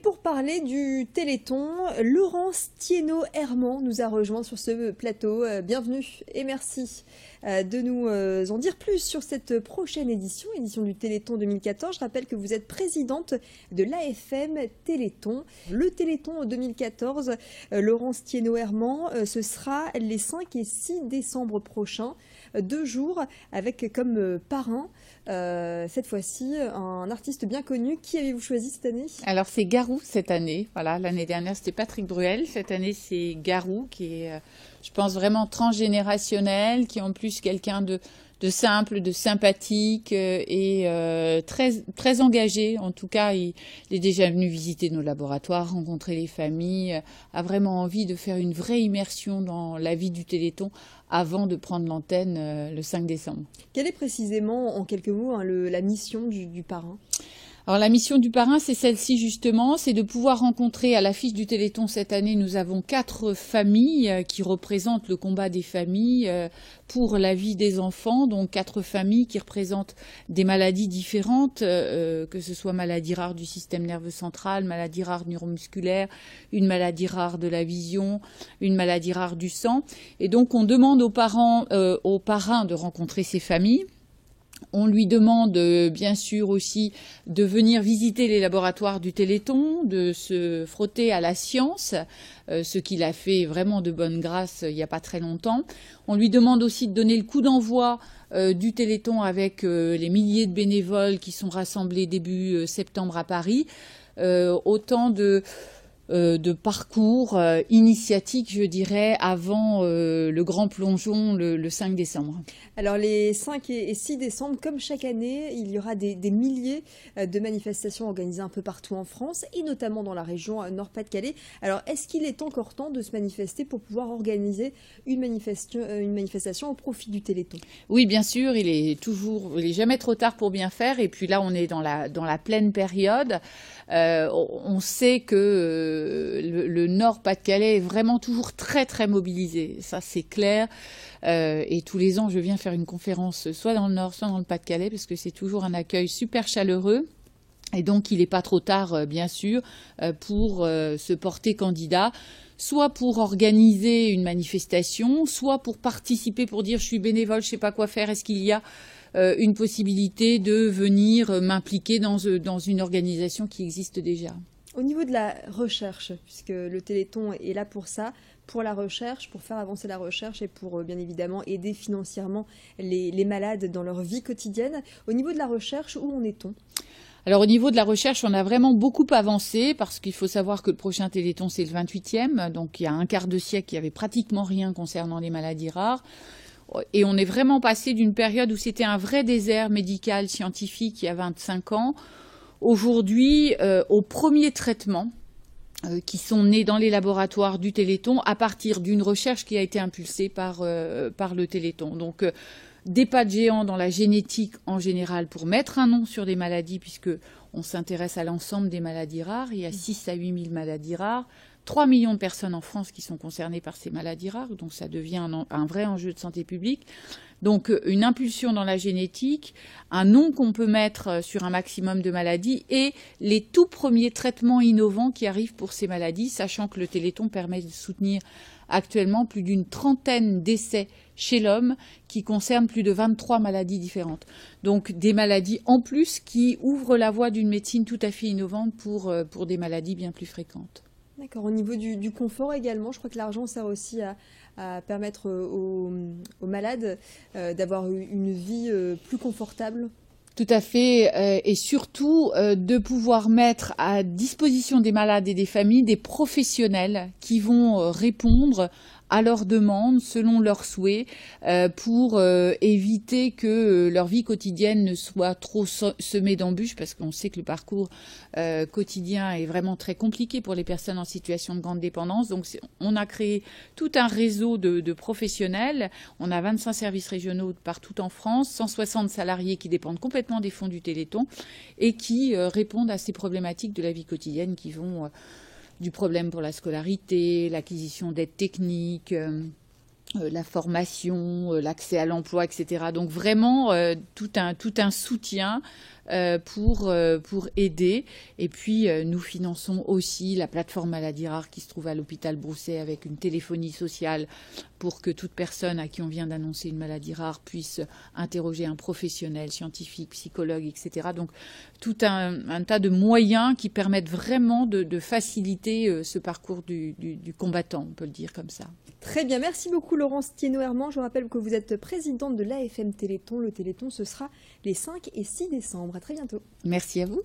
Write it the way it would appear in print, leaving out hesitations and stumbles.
pour parler du Téléthon, Laurence Thiénot-Herman nous a rejoint sur ce plateau. Bienvenue et merci de nous en dire plus sur cette prochaine édition du Téléthon 2014. Je rappelle que vous êtes présidente de l'AFM Téléthon. Le Téléthon 2014, Laurence Thiénot-Herman, ce sera les 5 et 6 décembre prochains, 2 jours avec comme parrain, cette fois-ci, un artiste bien connu. Qui avez-vous choisi cette année? Alors c'est Garou cette année. Voilà, l'année dernière c'était Patrick Bruel. Cette année c'est Garou qui est, je pense, vraiment transgénérationnel, qui est en plus quelqu'un de simple, de sympathique et très engagé. En tout cas, il est déjà venu visiter nos laboratoires, rencontrer les familles, a vraiment envie de faire une vraie immersion dans la vie du Téléthon avant de prendre l'antenne le 5 décembre. Quelle est précisément, en quelques mots, la mission du parrain? Alors la mission du parrain, c'est celle-ci justement, c'est de pouvoir rencontrer à l'affiche du Téléthon cette année, nous avons 4 familles qui représentent le combat des familles pour la vie des enfants, donc 4 familles qui représentent des maladies différentes, que ce soit maladie rare du système nerveux central, maladie rare neuromusculaire, une maladie rare de la vision, une maladie rare du sang. Et donc on demande aux parrains de rencontrer ces familles. On lui demande bien sûr aussi de venir visiter les laboratoires du Téléthon, de se frotter à la science, ce qu'il a fait vraiment de bonne grâce il n'y a pas très longtemps. On lui demande aussi de donner le coup d'envoi du Téléthon avec les milliers de bénévoles qui sont rassemblés début septembre à Paris. Autant de parcours initiatiques, je dirais, avant le grand plongeon le 5 décembre. Alors les 5 et 6 décembre, comme chaque année, il y aura des milliers de manifestations organisées un peu partout en France et notamment dans la région Nord-Pas-de-Calais. Alors est-ce qu'il est encore temps de se manifester pour pouvoir organiser une manifestation au profit du Téléthon? Oui, bien sûr, il est jamais trop tard pour bien faire. Et puis là, on est dans la pleine période. On sait que le Nord-Pas-de-Calais est vraiment toujours très très mobilisé, ça c'est clair, et tous les ans je viens faire une conférence soit dans le Nord soit dans le Pas-de-Calais parce que c'est toujours un accueil super chaleureux. Et donc il n'est pas trop tard bien sûr pour se porter candidat, soit pour organiser une manifestation, soit pour participer, pour dire je suis bénévole, je ne sais pas quoi faire, est-ce qu'il y a une possibilité de venir m'impliquer dans une organisation qui existe déjà. Au niveau de la recherche, puisque le Téléthon est là pour ça, pour la recherche, pour faire avancer la recherche et pour bien évidemment aider financièrement les malades dans leur vie quotidienne, au niveau de la recherche, où en est-on ? Alors au niveau de la recherche, on a vraiment beaucoup avancé parce qu'il faut savoir que le prochain Téléthon c'est le 28e, donc il y a un quart de siècle il n'y avait pratiquement rien concernant les maladies rares. Et on est vraiment passé d'une période où c'était un vrai désert médical scientifique il y a 25 ans, aujourd'hui aux premiers traitements qui sont nés dans les laboratoires du Téléthon à partir d'une recherche qui a été impulsée par le Téléthon. Donc des pas de géant dans la génétique en général pour mettre un nom sur des maladies, puisque on s'intéresse à l'ensemble des maladies rares. Il y a 6 à 8 000 maladies rares. 3 millions de personnes en France qui sont concernées par ces maladies rares, donc ça devient un vrai enjeu de santé publique. Donc une impulsion dans la génétique, un nom qu'on peut mettre sur un maximum de maladies et les tout premiers traitements innovants qui arrivent pour ces maladies, sachant que le Téléthon permet de soutenir actuellement plus d'une trentaine d'essais chez l'homme qui concernent plus de 23 maladies différentes. Donc des maladies en plus qui ouvrent la voie d'une médecine tout à fait innovante pour des maladies bien plus fréquentes. D'accord. Au niveau du confort également, je crois que l'argent sert aussi à permettre aux malades d'avoir une vie plus confortable. Tout à fait, et surtout de pouvoir mettre à disposition des malades et des familles des professionnels qui vont répondre à leurs demandes selon leurs souhaits pour éviter que leur vie quotidienne ne soit trop semée d'embûches, parce qu'on sait que le parcours quotidien est vraiment très compliqué pour les personnes en situation de grande dépendance. Donc on a créé tout un réseau de professionnels. On a 25 services régionaux partout en France, 160 salariés qui dépendent complètement des fonds du Téléthon et qui répondent à ces problématiques de la vie quotidienne qui vont du problème pour la scolarité, l'acquisition d'aides techniques, la formation, l'accès à l'emploi, etc. Donc vraiment tout un soutien pour aider. Et puis, nous finançons aussi la plateforme Maladies Rares qui se trouve à l'hôpital Broussais avec une téléphonie sociale pour que toute personne à qui on vient d'annoncer une maladie rare puisse interroger un professionnel, scientifique, psychologue, etc. Donc, tout un tas de moyens qui permettent vraiment de faciliter ce parcours du combattant, on peut le dire comme ça. Très bien, merci beaucoup Laurence Thiénot-Herman. Je vous rappelle que vous êtes présidente de l'AFM Téléthon. Le Téléthon, ce sera les 5 et 6 décembre. À très bientôt. Merci à vous.